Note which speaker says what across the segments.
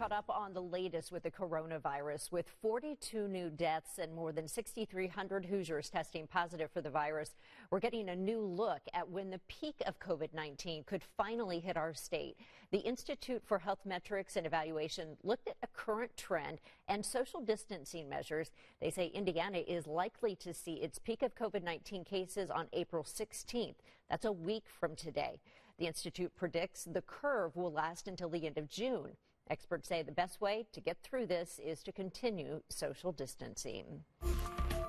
Speaker 1: caught up on the latest with the coronavirus. With 42 new deaths and more than 6,300 Hoosiers testing positive for the virus, we're getting a new look at when the peak of COVID-19 could finally hit our state. The Institute for Health Metrics and Evaluation looked at a current trend and social distancing measures. They say Indiana is likely to see its peak of COVID-19 cases on April 16th. That's a week from today. The Institute predicts the curve will last until the end of June. Experts say the best way to get through this is to continue social distancing.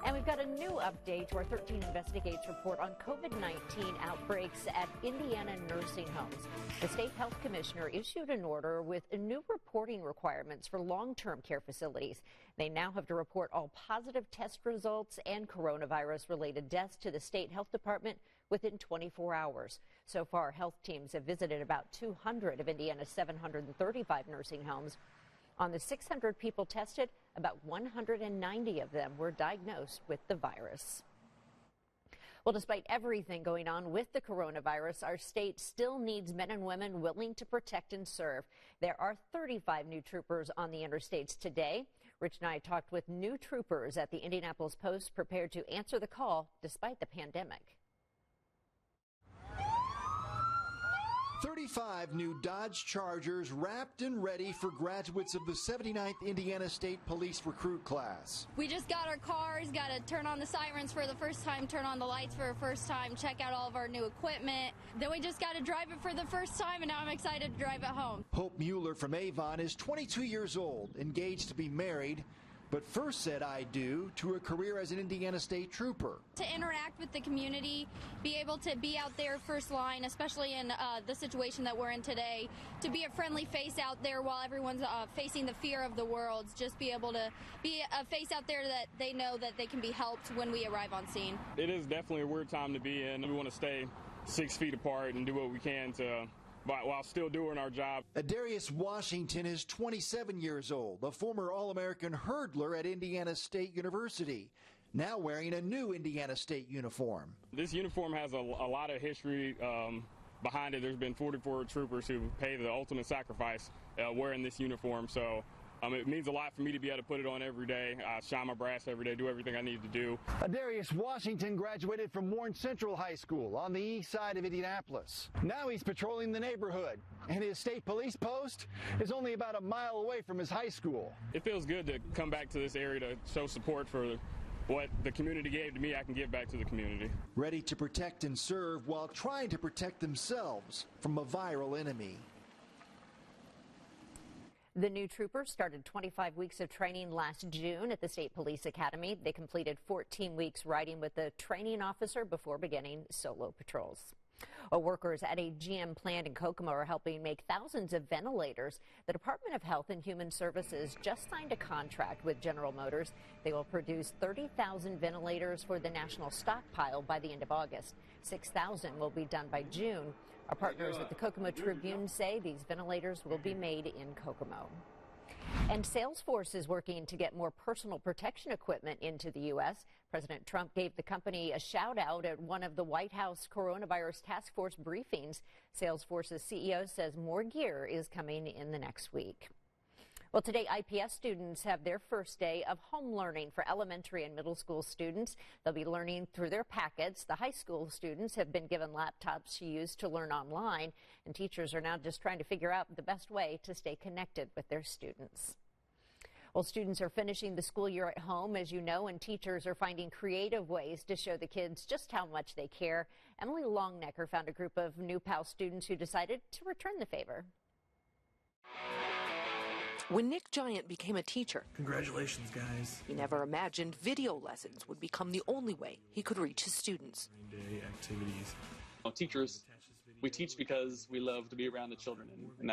Speaker 1: And we've got a new update to our 13 Investigates report on COVID-19 outbreaks at Indiana nursing homes. The state health commissioner issued an order with new reporting requirements for long-term care facilities. They now have to report all positive test results and coronavirus-related deaths to the state health department within 24 hours. So far, health teams have visited about 200 of Indiana's 735 nursing homes. On the 600 people tested, about 190 of them were diagnosed with the virus. Well, despite everything going on with the coronavirus, our state still needs men and women willing to protect and serve. There are 35 new troopers on the interstates today. Rich and I talked with new troopers at the Indianapolis Post prepared to answer the call despite the pandemic.
Speaker 2: 35 new Dodge Chargers wrapped and ready for graduates of the 79th Indiana State Police recruit class.
Speaker 3: We just got our cars, got to turn on the sirens for the first time, turn on the lights for the first time, check out all of our new equipment. Then we just got to drive it for the first time, and now I'm excited to drive it home.
Speaker 2: Hope Mueller from Avon is 22 years old, engaged to be married, but first said I do to a career as an Indiana State Trooper.
Speaker 3: To interact with the community, be able to be out there first line, especially in the situation that we're in today, to be a friendly face out there while everyone's facing the fear of the world, just be able to be a face out there that they know that they can be helped when we arrive on scene.
Speaker 4: It is definitely a weird time to be in. We want to stay 6 feet apart and do what we can to while still doing our job.
Speaker 2: Adarius Washington is 27 years old, a former All-American hurdler at Indiana State University, now wearing a new Indiana State uniform.
Speaker 4: This uniform has a lot of history behind it. There's been 44 troopers who paid the ultimate sacrifice wearing this uniform, so it means a lot for me to be able to put it on every day. I shine my brass every day, do everything I need to do.
Speaker 2: Adarius Washington graduated from Warren Central High School on the east side of Indianapolis. Now he's patrolling the neighborhood, and his state police post is only about a mile away from his high school.
Speaker 4: It feels good to come back to this area to show support for what the community gave to me. I can give back to the community.
Speaker 2: Ready to protect and serve while trying to protect themselves from a viral enemy.
Speaker 1: The new troopers started 25 weeks of training last June at the State Police Academy. They completed 14 weeks riding with the training officer before beginning solo patrols. Workers at a GM plant in Kokomo are helping make thousands of ventilators. The Department of Health and Human Services just signed a contract with General Motors. They will produce 30,000 ventilators for the national stockpile by the end of August. 6,000 will be done by June. Our partners at the Kokomo Tribune say these ventilators will be made in Kokomo. And Salesforce is working to get more personal protection equipment into the U.S. President Trump gave the company a shout out at one of the White House coronavirus task force briefings. Salesforce's CEO says more gear is coming in the next week. Well, today, IPS students have their first day of home learning for elementary and middle school students. They'll be learning through their packets. The high school students have been given laptops to use to learn online, and teachers are now just trying to figure out the best way to stay connected with their students. Well, students are finishing the school year at home, as you know, and teachers are finding creative ways to show the kids just how much they care. Emily Longnecker found a group of New Pal students who decided to return the favor.
Speaker 5: When Nick Giant became a teacher,
Speaker 6: congratulations, guys.
Speaker 5: He never imagined video lessons would become the only way he could reach his students.
Speaker 6: Day activities.
Speaker 7: Teachers, we teach because we love to be around the children, and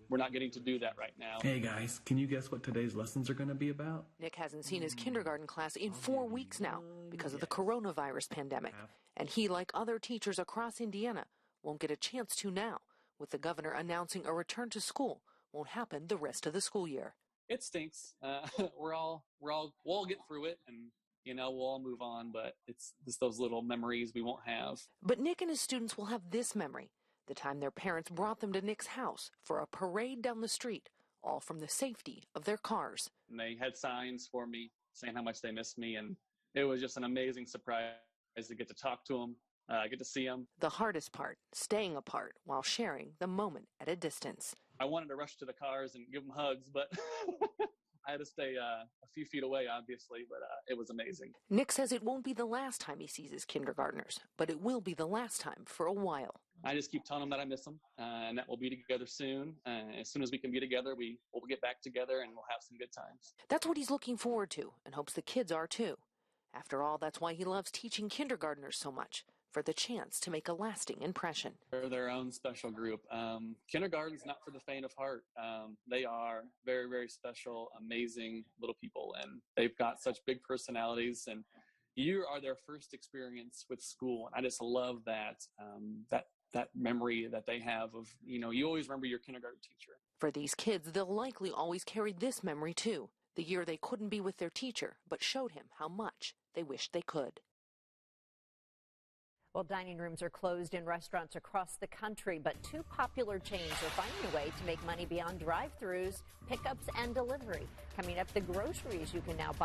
Speaker 7: we're not getting to do that right now.
Speaker 6: Hey guys, can you guess what today's lessons are going to be about?
Speaker 5: Nick hasn't seen his kindergarten class in 4 weeks now because of the coronavirus pandemic, and he, like other teachers across Indiana, won't get a chance to now, with the governor announcing a return to school won't happen the rest of the school year.
Speaker 7: It stinks. We'll all get through it, and we'll all move on, but it's just those little memories we won't have.
Speaker 5: But Nick and his students will have this memory, the time their parents brought them to Nick's house for a parade down the street, all from the safety of their cars.
Speaker 7: And they had signs for me saying how much they missed me, and it was just an amazing surprise to get to talk to them, get to see them.
Speaker 5: The hardest part, staying apart while sharing the moment at a distance.
Speaker 7: I wanted to rush to the cars and give them hugs, but I had to stay a few feet away, obviously, but it was amazing.
Speaker 5: Nick says it won't be the last time he sees his kindergartners, but it will be the last time for a while.
Speaker 7: I just keep telling them that I miss them and that we'll be together soon. As soon as we can be together, we'll get back together and we'll have some good times.
Speaker 5: That's what he's looking forward to and hopes the kids are too. After all, that's why he loves teaching kindergartners so much, for the chance to make a lasting impression.
Speaker 7: They're their own special group. Kindergarten's not for the faint of heart. They are very, very special, amazing little people, and they've got such big personalities, and you are their first experience with school. And I just love that, that memory that they have of, you always remember your kindergarten teacher.
Speaker 5: For these kids, they'll likely always carry this memory too, the year they couldn't be with their teacher, but showed him how much they wished they could.
Speaker 1: Well, dining rooms are closed in restaurants across the country, but two popular chains are finding a way to make money beyond drive-thrus, pickups, and delivery. Coming up, the groceries you can now buy